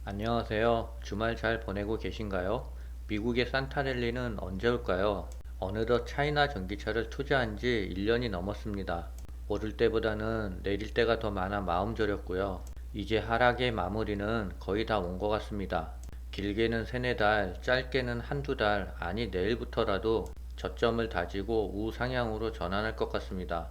안녕하세요. 주말 잘 보내고 계신가요? 미국의 산타랠리는 언제 올까요? 어느덧 차이나 전기차를 투자한 지 1년이 넘었습니다. 오를 때보다는 내릴 때가 더 많아 마음 졸였고요. 이제 하락의 마무리는 거의 다 온 것 같습니다. 길게는 세네 달, 짧게는 한두 달, 아니 내일부터라도 저점을 다지고 우상향으로 전환할 것 같습니다.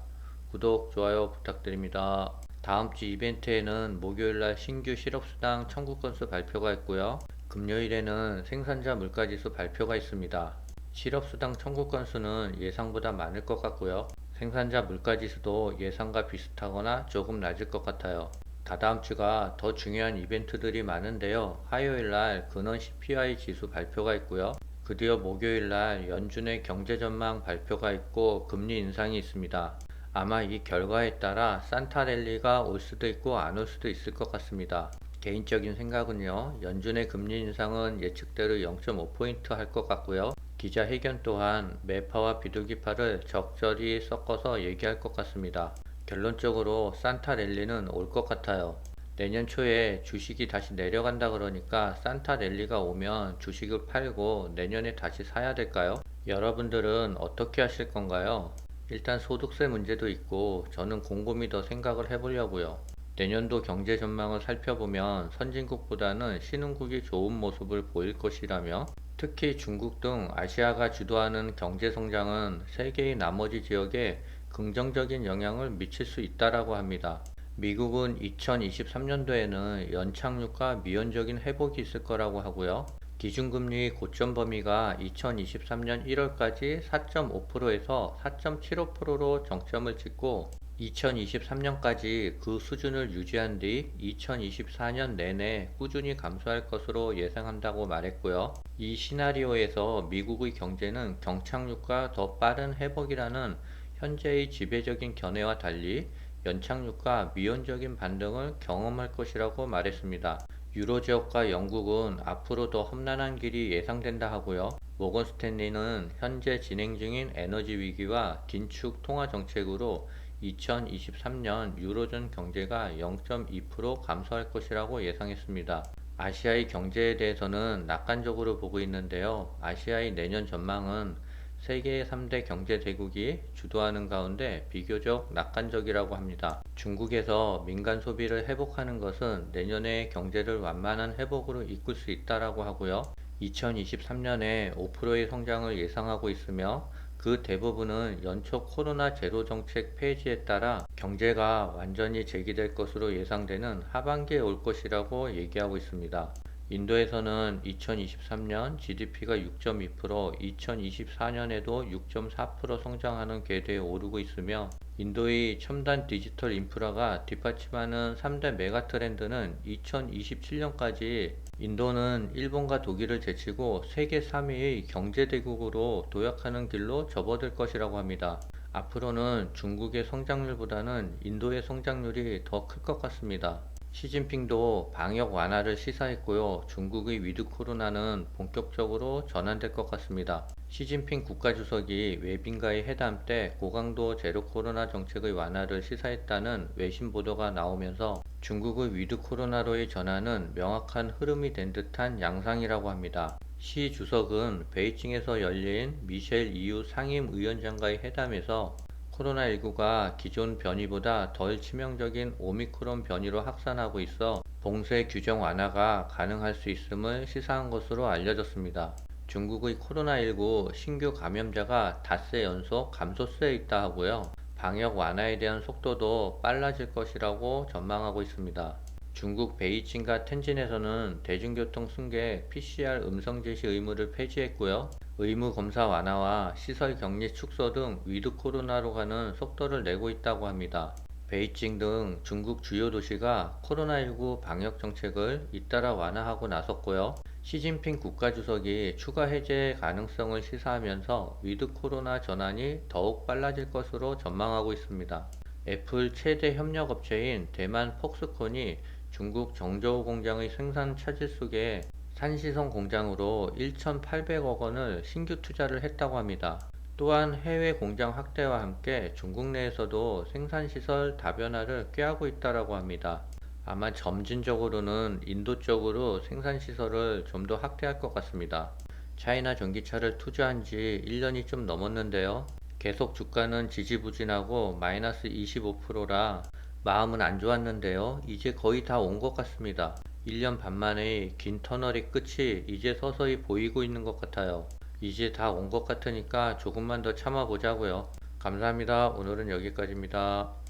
구독, 좋아요 부탁드립니다. 다음 주 이벤트에는 목요일날 신규 실업수당 청구 건수 발표가 있고요. 금요일에는 생산자 물가지수 발표가 있습니다. 실업수당 청구 건수는 예상보다 많을 것 같고요. 생산자 물가지수도 예상과 비슷하거나 조금 낮을 것 같아요. 다다음 주가 더 중요한 이벤트들이 많은데요. 화요일날 근원 CPI 지수 발표가 있고요. 드디어 목요일날 연준의 경제전망 발표가 있고 금리 인상이 있습니다. 아마 이 결과에 따라 산타랠리가 올 수도 있고 안 올 수도 있을 것 같습니다. 개인적인 생각은요, 연준의 금리 인상은 예측대로 0.5포인트 할 것 같고요. 기자회견 또한 매파와 비둘기파를 적절히 섞어서 얘기할 것 같습니다. 결론적으로 산타랠리는 올 것 같아요. 내년 초에 주식이 다시 내려간다 그러니까 산타랠리가 오면 주식을 팔고 내년에 다시 사야 될까요? 여러분들은 어떻게 하실 건가요? 일단 소득세 문제도 있고 저는 곰곰이 더 생각을 해보려고요. 내년도 경제 전망을 살펴보면 선진국보다는 신흥국이 좋은 모습을 보일 것이라며 특히 중국 등 아시아가 주도하는 경제 성장은 세계의 나머지 지역에 긍정적인 영향을 미칠 수 있다라고 합니다. 미국은 2023년도에는 연착륙과 미온적인 회복이 있을 거라고 하고요. 기준금리 고점 범위가 2023년 1월까지 4.5%에서 4.75%로 정점을 찍고 2023년까지 그 수준을 유지한 뒤 2024년 내내 꾸준히 감소할 것으로 예상한다고 말했고요. 이 시나리오에서 미국의 경제는 경착륙과 더 빠른 회복이라는 현재의 지배적인 견해와 달리 연착륙과 미온적인 반등을 경험할 것이라고 말했습니다. 유로 지역과 영국은 앞으로 더 험난한 길이 예상된다 하고요. 모건 스탠리는 현재 진행 중인 에너지 위기와 긴축 통화 정책으로 2023년 유로존 경제가 0.2% 감소할 것이라고 예상했습니다. 아시아의 경제에 대해서는 낙관적으로 보고 있는데요. 아시아의 내년 전망은 세계 3대 경제 대국이 주도하는 가운데 비교적 낙관적이라고 합니다. 중국에서 민간 소비를 회복하는 것은 내년에 경제를 완만한 회복으로 이끌 수 있다라고 하고요. 2023년에 5%의 성장을 예상하고 있으며 그 대부분은 연초 코로나 제로 정책 폐지에 따라 경제가 완전히 재기될 것으로 예상되는 하반기에 올 것이라고 얘기하고 있습니다. 인도에서는 2023년 GDP가 6.2%, 2024년에도 6.4% 성장하는 궤도에 오르고 있으며 인도의 첨단 디지털 인프라가 뒷받침하는 3대 메가 트렌드는 2027년까지 인도는 일본과 독일을 제치고 세계 3위의 경제대국으로 도약하는 길로 접어들 것이라고 합니다. 앞으로는 중국의 성장률보다는 인도의 성장률이 더 클 것 같습니다. 시진핑도 방역 완화를 시사했고요. 중국의 위드 코로나는 본격적으로 전환될 것 같습니다. 시진핑 국가주석이 외빈과의 회담 때 고강도 제로 코로나 정책의 완화를 시사했다는 외신 보도가 나오면서 중국의 위드 코로나로의 전환은 명확한 흐름이 된 듯한 양상이라고 합니다. 시 주석은 베이징에서 열린 미셸 EU 상임위원장과의 회담에서 코로나19가 기존 변이보다 덜 치명적인 오미크론 변이로 확산하고 있어 봉쇄 규정 완화가 가능할 수 있음을 시사한 것으로 알려졌습니다. 중국의 코로나19 신규 감염자가 닷새 연속 감소세에 있다 하고요. 방역 완화에 대한 속도도 빨라질 것이라고 전망하고 있습니다. 중국 베이징과 텐진에서는 대중교통 승객 PCR 음성 제시 의무를 폐지했고요. 의무 검사 완화와 시설 격리 축소 등 위드 코로나로 가는 속도를 내고 있다고 합니다. 베이징 등 중국 주요 도시가 코로나19 방역 정책을 잇따라 완화하고 나섰고요. 시진핑 국가주석이 추가 해제 가능성을 시사하면서 위드 코로나 전환이 더욱 빨라질 것으로 전망하고 있습니다. 애플 최대 협력업체인 대만 폭스콘이 중국 정저우 공장의 생산 차질 속에 산시성 공장으로 1,800억 원을 신규 투자를 했다고 합니다. 또한 해외 공장 확대와 함께 중국 내에서도 생산시설 다변화를 꾀하고 있다고 합니다. 아마 점진적으로는 인도 쪽으로 생산 시설을 좀 더 확대할 것 같습니다. 차이나 전기차를 투자한 지 1년이 좀 넘었는데요. 계속 주가는 지지부진하고 마이너스 25%라 마음은 안 좋았는데요. 이제 거의 다 온 것 같습니다. 1년 반 만에 긴 터널의 끝이 이제 서서히 보이고 있는 것 같아요. 이제 다 온 것 같으니까 조금만 더 참아보자고요. 감사합니다. 오늘은 여기까지입니다.